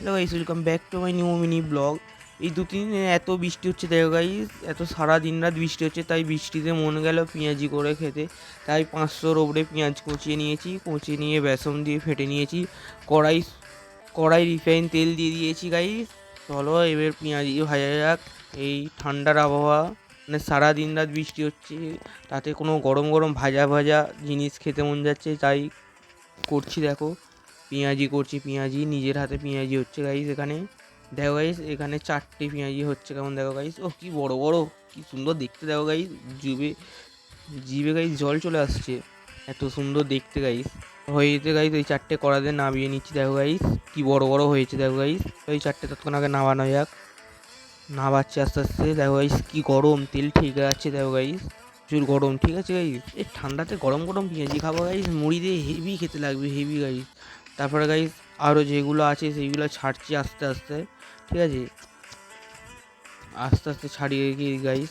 Hello guys, welcome back to my new mini blog. এই 2-3 দিনে এত বৃষ্টি হচ্ছে দেখো গাইস, এত সারা দিন রাত বৃষ্টি হচ্ছে, তাই বৃষ্টিতে মন গেল পেঁয়াজি করে খেতে। তাই 500-র ওপরে পেঁয়াজ কুচিয়ে নিয়েছি, কুচিয়ে নিয়ে বেসন দিয়ে ফেটে নিয়েছি। কড়াই কড়াই রিফাইন তেল দিয়ে দিয়েছি গাইস। চলো এবার পেঁয়াজি ভাজা যাক। এই ঠান্ডার আবহাওয়া, মানে সারা দিন রাত বৃষ্টি হচ্ছে, তাতে কোনো গরম গরম ভাজা ভাজা জিনিস খেতে মন যাচ্ছে, তাই করছি। দেখো পেঁয়াজি করছি, পেঁয়াজি নিজের হাতে পেঁয়াজি হচ্ছে গাইস। এখানে দেখো গাইস, এখানে 4টে পেঁয়াজি হচ্ছে, কেমন দেখো গাইস, ও কি বড় বড়, কি সুন্দর দেখতে। দেখো গাইস, জিভে জিভে গাইস জল চলে আসছে, এত সুন্দর দেখতে গাইস। হয়েছে গাইস, এই 4টে কড়াতে নামিয়ে নিচ্ছি। দেখো গাইস কি বড় বড় হয়েছে, দেখো গাইস। এই 4টে ততক্ষণ আগে নামানো যাক, নামাচ্ছি আস্তে আস্তে। দেখো গাইস কি গরম, তেল ঠিক আছে। দেখো গাইস প্রচুর গরম, ঠিক আছে গাইস। এই ঠান্ডাতে গরম গরম পেঁয়াজি খাবো গাইস, মুড়ি দিয়ে হেভি খেতে লাগবে, হেভি গাইস। তারপরে গাইস আরও যেগুলো আছে সেইগুলো ছাড়ছি আস্তে আস্তে, ঠিক আছে, আস্তে আস্তে ছাড়িয়ে গিয়ে গাইস।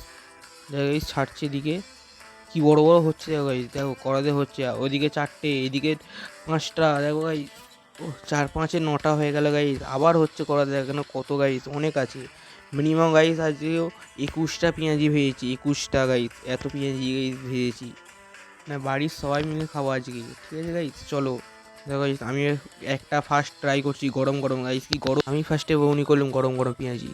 দেখো গাইস ছাড়ছে, এদিকে কি বড় বড় হচ্ছে। দেখো গাইস, দেখো কড়াতে হচ্ছে, ওইদিকে 4টে, এদিকে 5টা। দেখো গাইস, ও 4-5-এ 9টা হয়ে গেল গাইস। আবার হচ্ছে কড়াতে, এখানে কত গাইস, অনেক আছে। মিনিমাম গাইস আজকেও 21টা পেঁয়াজি ভেজেছি, 21টা গাইস, এত পেঁয়াজি গাইস ভেজেছি। না বাড়ির সবাই মিলে খাবো আজকে, ঠিক আছে গাইস। চলো দেখো গাইস, আমি একটা ফার্স্ট ট্রাই করছি গরম গরম গাইস, কি গরম। আমি ফার্স্টে বউনি করলাম গরম গরম পেঁয়াজি।